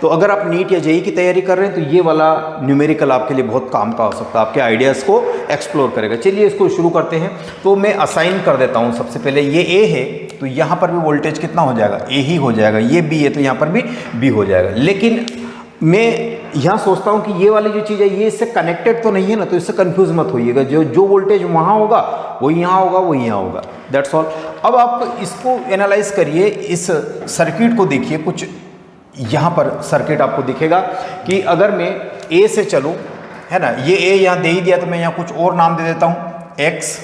तो अगर आप नीट या जेईई की तैयारी कर रहे हैं तो ये वाला न्यूमेरिकल आपके लिए बहुत काम का हो सकता है, आपके आइडियाज़ को एक्सप्लोर करेगा। चलिए इसको शुरू करते हैं। तो मैं असाइन कर देता हूँ। सबसे पहले ये ए है तो यहाँ पर भी वोल्टेज कितना हो जाएगा, ए ही हो जाएगा। ये बी है तो यहाँ पर भी बी हो जाएगा। लेकिन मैं यहाँ सोचता हूँ कि ये वाली जो चीज़ है ये इससे कनेक्टेड तो नहीं है ना, तो इससे कंफ्यूज मत होइएगा। जो वोल्टेज वहाँ होगा वो यहाँ होगा, वो यहाँ होगा, दैट्स ऑल। अब आप इसको एनालाइज करिए, इस सर्किट को देखिए। कुछ यहाँ पर सर्किट आपको दिखेगा कि अगर मैं ए से चलूँ, है ना, ये ए यहाँ दे ही दिया तो मैं यहाँ कुछ और नाम दे देता हूँ, एक्स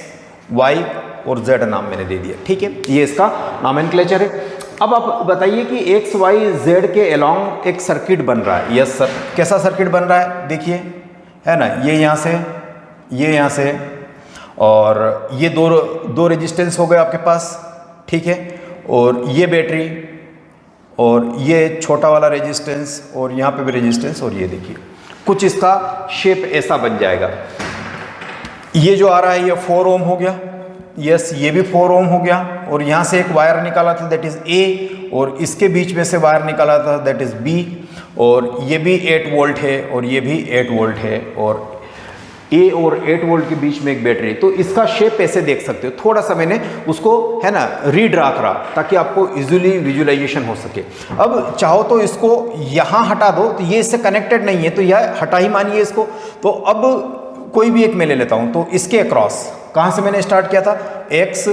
वाई और जेड नाम मैंने दे दिया, ठीक है। ये इसका नॉमेनक्लेचर है। अब आप बताइए कि एक्स वाई जेड के अलोंग एक सर्किट बन रहा है। यस सर, कैसा सर्किट बन रहा है देखिए, है ना, ये यहाँ से, ये यहाँ से, और ये दो रेजिस्टेंस हो गए आपके पास, ठीक है, और ये बैटरी और ये छोटा वाला रेजिस्टेंस और यहाँ पे भी रेजिस्टेंस, और ये देखिए कुछ इसका शेप ऐसा बन जाएगा। ये जो आ रहा है ये 4 ओम हो गया, यस, ये भी 4 ओम हो गया, और यहाँ से एक वायर निकाला था दैट इज ए, और इसके बीच में से वायर निकाला था दैट इज बी, और ये भी 8 वोल्ट है और ये भी 8 वोल्ट है, और ए और 8 वोल्ट के बीच में एक बैटरी। तो इसका शेप ऐसे देख सकते हो। थोड़ा सा मैंने उसको, है ना, रीड्रा करा ताकि आपको इजीली विजुअलाइजेशन हो सके। अब चाहो तो इसको यहाँ हटा दो, तो ये इससे कनेक्टेड नहीं है तो यह हटा ही मानिए इसको। तो अब कोई भी एक मैं ले लेता हूँ। तो इसके अक्रॉस कहाँ से मैंने स्टार्ट किया था, एक्स,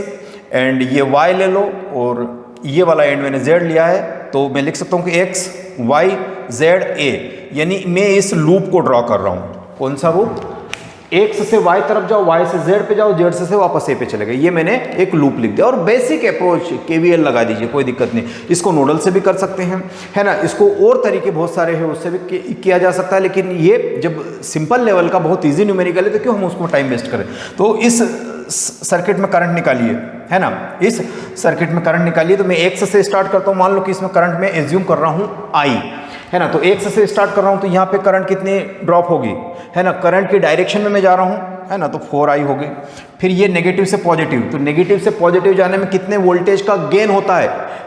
एंड ये वाई ले लो, और ये वाला एंड मैंने जेड लिया है। तो मैं लिख सकता हूँ कि एक्स वाई जेड ए, यानी मैं इस लूप को ड्रॉ कर रहा हूँ। कौन सा लूप, एक्स से वाई तरफ जाओ, वाई से जेड पे जाओ, जेड से वापस ए पे चले गए। ये मैंने एक लूप लिख दिया। और बेसिक अप्रोच केवीएल लगा दीजिए, कोई दिक्कत नहीं। इसको नोडल से भी कर सकते हैं, है ना, इसको और तरीके बहुत सारे हैं उससे भी किया जा सकता है। लेकिन ये जब सिंपल लेवल का बहुत ईजी न्यूमेरिकल है तो क्यों हम उसको टाइम वेस्ट करें। तो इस सर्किट में करंट निकालिए, है ना, इस सर्किट में करंट निकालिए। तो मैं एक्स से स्टार्ट करता हूँ। मान लो कि इसमें करंट में एज्यूम कर रहा हूँ आई, है ना, तो एक्स से स्टार्ट कर रहा हूँ। तो यहाँ पे करंट कितनी ड्रॉप होगी, है ना, करंट की डायरेक्शन में मैं जा रहा हूँ, है ना, तो 4i हो गई। फिर ये नेगेटिव से पॉजिटिव, तो नेगेटिव से पॉजिटिव जाने में कितने वोल्टेज का गेन होता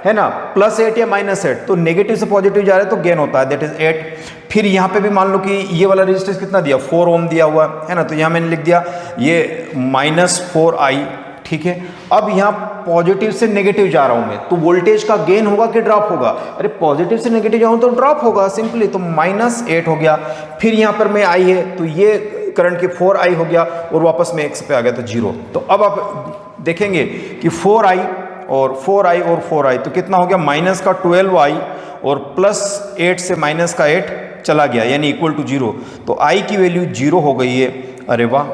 है ना, +8 या -8। तो नेगेटिव से पॉजिटिव जा रहे हैं तो गेन होता है दैट इज 8। फिर यहाँ पे भी मान लो कि ये वाला रेजिस्टेंस कितना दिया, 4 ओम दिया हुआ है ना, तो यहाँ मैंने लिख दिया ये -4i, ठीक है। अब यहाँ पॉजिटिव से नेगेटिव जा रहा हूँ मैं, तो वोल्टेज का गेन होगा कि ड्रॉप होगा, अरे पॉजिटिव से नेगेटिव जाऊँ तो ड्रॉप होगा सिंपली, तो -8 हो गया। फिर यहाँ पर मैं आई है तो ये करंट के 4i हो गया, और वापस में x पे आ गया तो 0। तो अब आप देखेंगे कि 4i और 4i और 4i तो कितना हो गया, -12i और +8 से -8 चला गया, यानी =0। तो i की वैल्यू 0 हो गई है। अरे वाह,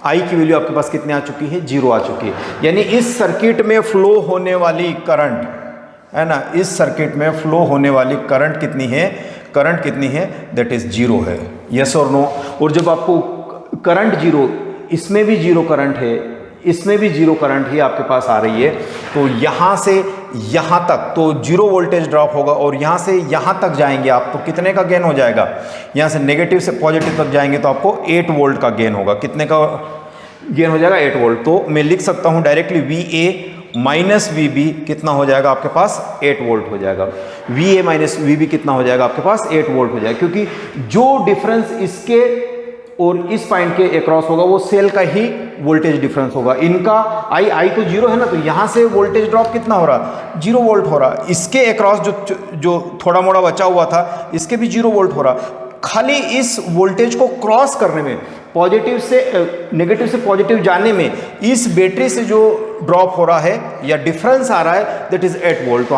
आई की वैल्यू आपके पास कितने आ चुकी है, 0 आ चुकी है। यानी इस सर्किट में फ्लो होने वाली करंट, है ना, इस सर्किट में फ्लो होने वाली करंट कितनी है, करंट कितनी है, दैट इज 0 है। यस और नो। और जब आपको करंट 0, इसमें भी 0 करंट है, इसमें भी 0 करंट ही आपके पास आ रही है, तो यहाँ से यहाँ तक तो 0 वोल्टेज ड्रॉप होगा, और यहाँ से यहाँ तक जाएंगे आप तो कितने का गेन हो जाएगा, यहाँ से नेगेटिव से पॉजिटिव तक जाएंगे तो आपको 8 वोल्ट का गेन होगा। कितने का गेन हो जाएगा, 8 वोल्ट। तो मैं लिख सकता हूँ डायरेक्टली VA - VB कितना हो जाएगा आपके पास, 8 वोल्ट हो जाएगा। VA - VB कितना हो जाएगा आपके पास, 8 वोल्ट हो जाएगा, क्योंकि जो डिफरेंस इसके और इस पॉइंट के अक्रॉस होगा वो सेल का ही वोल्टेज डिफरेंस होगा। इनका आई तो 0 है ना, तो यहाँ से वोल्टेज ड्रॉप कितना हो रहा, 0 वोल्ट हो रहा। इसके अक्रॉस जो थोड़ा मोड़ा बचा हुआ था, इसके भी 0 वोल्ट हो रहा। खाली इस वोल्टेज को क्रॉस करने में, पॉजिटिव से नेगेटिव से पॉजिटिव जाने में, इस बैटरी से जो ड्रॉप हो रहा है या डिफरेंस आ रहा है दैट इज 8 वोल्ट।